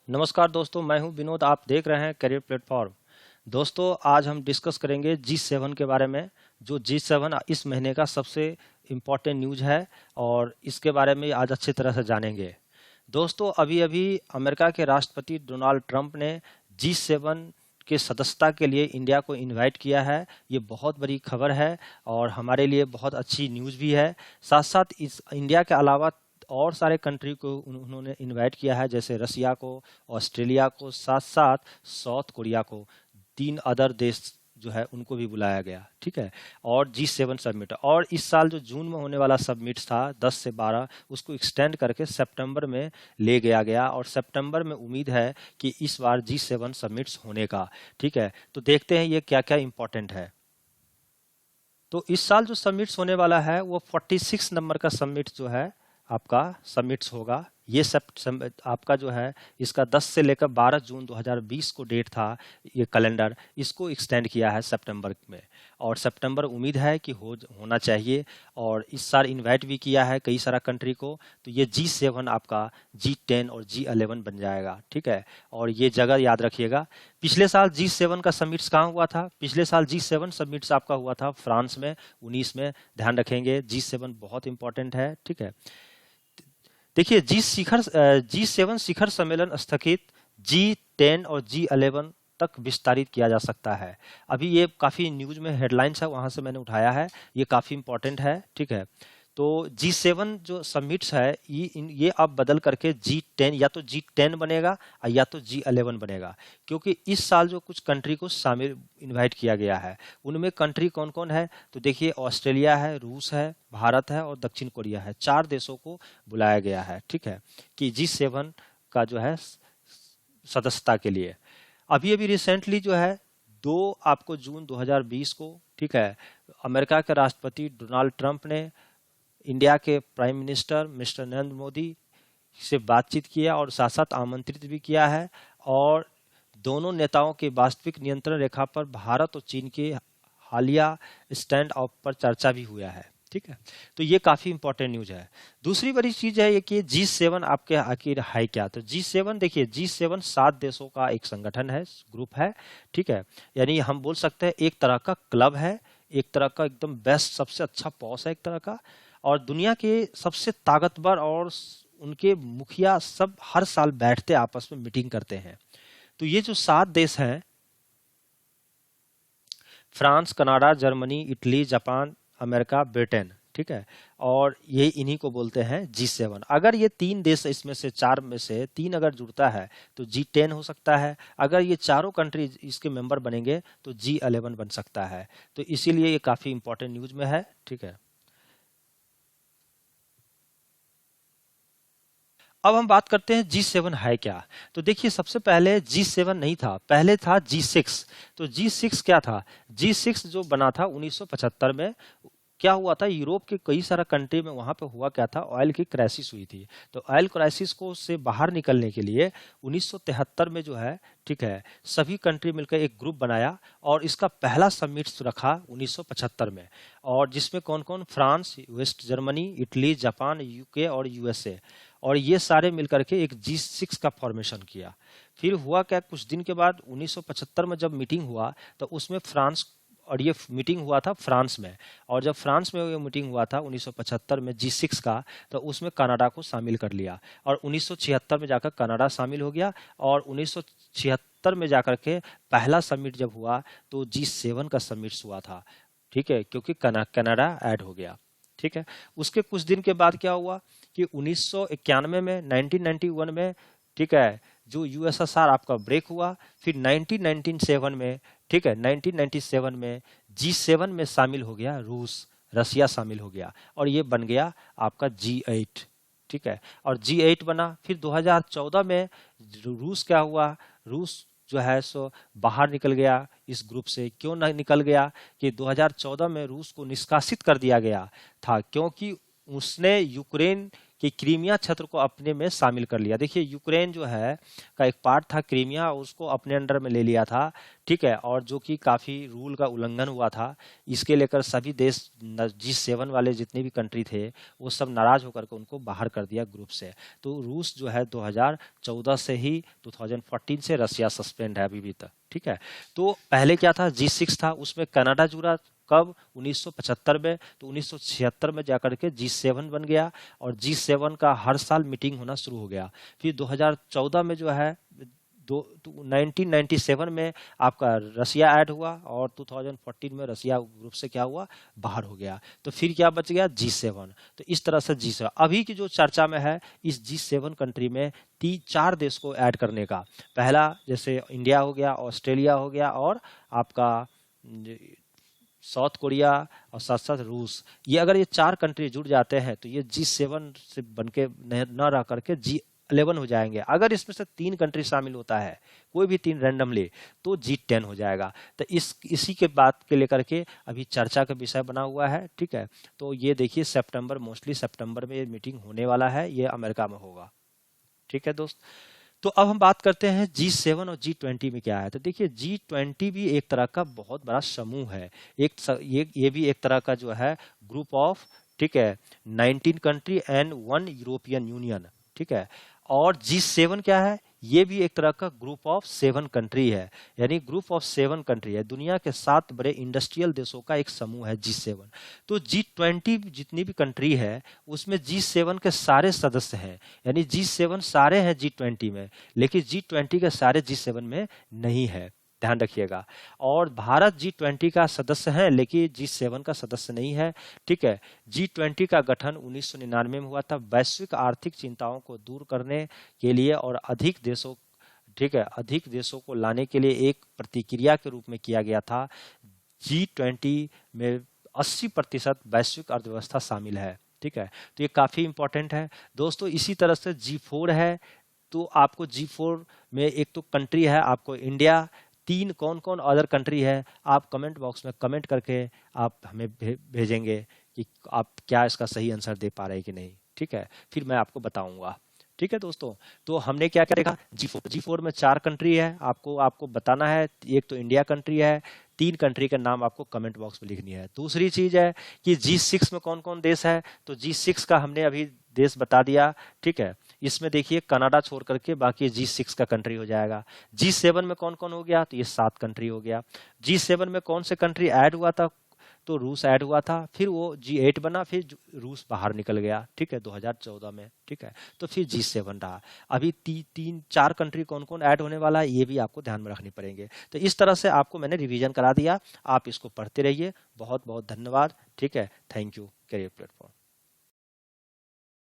नमस्कार दोस्तों, मैं हूं विनोद। आप देख रहे हैं करियर प्लेटफॉर्म। दोस्तों, आज हम डिस्कस करेंगे G7 के बारे में। जो G7 इस महीने का सबसे इम्पोर्टेंट न्यूज़ है और इसके बारे में आज अच्छी तरह से जानेंगे। दोस्तों, अभी अभी अमेरिका के राष्ट्रपति डोनाल्ड ट्रंप ने G7 के सदस्यता के लिए इंडिया को इनवाइट किया है। ये बहुत बड़ी खबर है और हमारे लिए बहुत अच्छी न्यूज़ भी है। साथ साथ इस इंडिया के अलावा और सारे कंट्री को उन्होंने इनवाइट किया है, जैसे रसिया को, ऑस्ट्रेलिया को, साथ साथ साउथ कोरिया को। 3 अदर देश जो है उनको भी बुलाया गया। ठीक है। और G7 समिट, और इस साल जो जून में होने वाला समिट था 10 से 12, उसको एक्सटेंड करके सितंबर में ले गया गया और सितंबर में उम्मीद है कि इस बार G7 समिट्स होने का। ठीक है। तो देखते हैं ये क्या क्या इंपॉर्टेंट है। तो इस साल जो समिट्स होने वाला है वो 46 नंबर का समिट जो है आपका समिट्स होगा। ये सब आपका जो है इसका 10 से लेकर 12 जून 2020 को डेट था। ये कैलेंडर इसको एक्सटेंड किया है सितंबर में, और सितंबर उम्मीद है कि होना चाहिए। और इस साल इनवाइट भी किया है कई सारा कंट्री को। तो ये G7 आपका G10 और G11 बन जाएगा। ठीक है। और ये जगह याद रखिएगा। पिछले साल G7 का समिट्स कहाँ हुआ था? पिछले साल G7 समिट्स आपका हुआ था फ्रांस में 19 में। ध्यान रखेंगे, G7 बहुत इंपॉर्टेंट है। ठीक है। देखिए, G7 शिखर सम्मेलन स्थगित G10 और G11 तक विस्तारित किया जा सकता है। अभी ये काफी न्यूज में हेडलाइंस है, वहां से मैंने उठाया है। ये काफी इंपॉर्टेंट है। ठीक है। तो G7 जो समिट्स है ये अब बदल करके G10 या तो G10 बनेगा या तो G11 बनेगा, क्योंकि इस साल जो कुछ कंट्री को शामिल इनवाइट किया गया है। उनमें कंट्री कौन कौन है? तो देखिए, ऑस्ट्रेलिया है, रूस है, भारत है और दक्षिण कोरिया है। 4 देशों को बुलाया गया है। ठीक है, कि G7 का जो है सदस्यता के लिए। अभी अभी रिसेंटली जो है 2 आपको जून 2020 को, ठीक है, अमेरिका के राष्ट्रपति डोनाल्ड ट्रंप ने इंडिया के prime minister mister Narendra Modi से बातचीत किया और साथ साथ आमंत्रित भी किया है। और दोनों नेताओं के वास्तविक नियंत्रण रेखा पर भारत और चीन के हालिया स्टैंड ऑफ पर चर्चा भी हुआ है। ठीक है। तो ये काफी इंपॉर्टेंट न्यूज है। दूसरी बड़ी चीज है ये कि G7 आपके आखिर है क्या? तो G7 देखिए, G7 7 देशों का एक संगठन है, ग्रुप है। ठीक है। यानी हम बोल सकते हैं एक तरह का क्लब है, एक तरह का एकदम बेस्ट, सबसे अच्छा पॉस है एक तरह का। और दुनिया के सबसे ताकतवर और उनके मुखिया सब हर साल बैठते आपस में मीटिंग करते हैं। तो ये जो 7 देश हैं, France, Canada, Germany, Italy, Japan, America, Britain. ठीक है। और ये इन्हीं को बोलते हैं G7। अगर ये 3 देश इसमें से 4 में से 3 अगर जुड़ता है तो G10 हो सकता है। अगर ये चारों कंट्री इसके मेंबर बनेंगे तो G11 बन सकता है। तो इसीलिए ये काफी इंपॉर्टेंट न्यूज में है। ठीक है। अब हम बात करते हैं G7 है क्या। तो देखिए, सबसे पहले G7 नहीं था, पहले था G6। तो G6 क्या था? G6 जो बना था 1975 में। क्या हुआ था, यूरोप के कई सारा कंट्री में वहां पे हुआ क्या था, ऑयल की क्राइसिस हुई थी। तो ऑयल क्राइसिस को से बाहर निकलने के लिए 1973 में जो है, ठीक है, सभी कंट्री मिलकर एक ग्रुप बनाया और इसका पहला समिट रखा 1975 में। और जिसमें कौन कौन? France, west Germany, Italy, Japan, UK और यूएसए। और ये सारे मिलकर के एक G6 का फॉर्मेशन किया। फिर हुआ क्या, कुछ दिन के बाद 1975 में जब मीटिंग हुआ तो उसमें फ्रांस, और ये मीटिंग हुआ था फ्रांस में। और जब फ्रांस में ये मीटिंग हुआ था 1975 में G6 का, तो उसमें कनाडा को शामिल कर लिया और 1976 में जाकर कनाडा शामिल हो गया। और 1976 में जाकर के पहला समिट जब हुआ तो G7 का समिट हुआ था। ठीक है, क्योंकि कनाडा ऐड हो गया। ठीक है। उसके कुछ दिन के बाद क्या हुआ कि 1991 में, 1991 में, ठीक है, जो यूएसएसआर आपका ब्रेक हुआ। फिर 1997 में, ठीक है, 1997 में G7 में शामिल हो गया रूस, रसिया शामिल हो गया और ये बन गया आपका G8। ठीक है। और G8 बना। फिर 2014 में रूस क्या हुआ, रूस जो है सो बाहर निकल गया इस ग्रुप से। क्यों निकल गया? कि 2014 में रूस को निष्कासित कर दिया गया था, क्योंकि उसने यूक्रेन कि क्रीमिया क्षेत्र को अपने में शामिल कर लिया। देखिए यूक्रेन जो है का एक पार्ट था क्रीमिया, उसको अपने अंडर में ले लिया था, ठीक है, और जो कि काफ़ी रूल का उल्लंघन हुआ था। इसके लेकर सभी देश G7 वाले जितने भी कंट्री थे वो सब नाराज होकर के उनको बाहर कर दिया ग्रुप से। तो रूस जो है 2014 से ही 2014 से रसिया सस्पेंड है अभी भी तक, ठीक है। तो पहले क्या था, G6 था, उसमें कनाडा जुड़ा कब 1975 में, तो 1976 में जाकर के G7 बन गया और G7 का हर साल मीटिंग होना शुरू हो गया। फिर 2014 में जो है 1997 में आपका रसिया ऐड हुआ और 2014 में रसिया ग्रुप से क्या हुआ, बाहर हो गया। तो फिर क्या बच गया, G7। तो इस तरह से G7 अभी की जो चर्चा में है, इस G7 कंट्री में 4 देश को ऐड करने का। पहला जैसे इंडिया हो गया, ऑस्ट्रेलिया हो गया और आपका साउथ कोरिया और साथ साथ रूस। ये अगर ये 4 कंट्री जुड़ जाते हैं तो ये G7 से बनके न रह करके G11 हो जाएंगे। अगर इसमें से 3 कंट्री शामिल होता है, कोई भी 3 रैंडमली, तो G10 हो जाएगा। तो इसी के बात के लेकर के अभी चर्चा का विषय बना हुआ है, ठीक है। तो ये देखिए सितंबर, मोस्टली सितंबर में ये मीटिंग होने वाला है, ये अमेरिका में होगा, ठीक है दोस्त। तो अब हम बात करते हैं G7 और G20 में क्या है। तो देखिए G20 भी एक तरह का बहुत बड़ा समूह है, ये भी एक तरह का जो है ग्रुप ऑफ, ठीक है, 19 कंट्री एंड 1 यूरोपियन यूनियन, ठीक है। और G7 क्या है, ये भी एक तरह का ग्रुप ऑफ 7 कंट्री है, यानी ग्रुप ऑफ 7 कंट्री है। दुनिया के 7 बड़े इंडस्ट्रियल देशों का एक समूह है G7। तो G20 जितनी भी कंट्री है उसमें G7 के सारे सदस्य हैं, यानी G7 सारे हैं G20 में, लेकिन G20 के सारे G7 में नहीं है, ध्यान रखिएगा। और भारत G20 का सदस्य है लेकिन G7 का सदस्य नहीं है, ठीक है। G20 का गठन 1999 में हुआ था, वैश्विक आर्थिक चिंताओं को दूर करने के लिए और अधिक देशों, ठीक है, अधिक देशों को लाने के लिए एक प्रतिक्रिया के रूप में किया गया था। G20 में 80% वैश्विक अर्थव्यवस्था शामिल है, ठीक है। तो ये काफी इंपॉर्टेंट है दोस्तों। इसी तरह से G4 है, तो आपको G4 में एक तो कंट्री है आपको इंडिया, 3 कौन कौन अदर कंट्री है, आप कमेंट बॉक्स में कमेंट करके आप हमें भेजेंगे कि आप क्या इसका सही आंसर दे पा रहे हैं कि नहीं, ठीक है। फिर मैं आपको बताऊंगा, ठीक है दोस्तों। तो हमने क्या क्या देखा, G4 में 4 कंट्री है, आपको बताना है। एक तो इंडिया कंट्री है, 3 कंट्री का नाम आपको कमेंट बॉक्स में लिखनी है। दूसरी चीज है कि G6 में कौन कौन देश है, तो G6 का हमने अभी देश बता दिया, ठीक है। इसमें देखिए कनाडा छोड़ करके बाकी G6 का कंट्री हो जाएगा। G7 में कौन कौन हो गया, तो ये 7 कंट्री हो गया। G7 में कौन से कंट्री ऐड हुआ था, तो रूस ऐड हुआ था, फिर वो G8 बना, फिर रूस बाहर निकल गया, ठीक है, 2014 में, ठीक है। तो फिर G7 रहा। अभी 4 कंट्री कौन कौन ऐड होने वाला है ये भी आपको ध्यान में रखनी पड़ेंगे। तो इस तरह से आपको मैंने रिवीजन करा दिया, आप इसको पढ़ते रहिए। बहुत बहुत धन्यवाद, ठीक है। Thank you, career platform.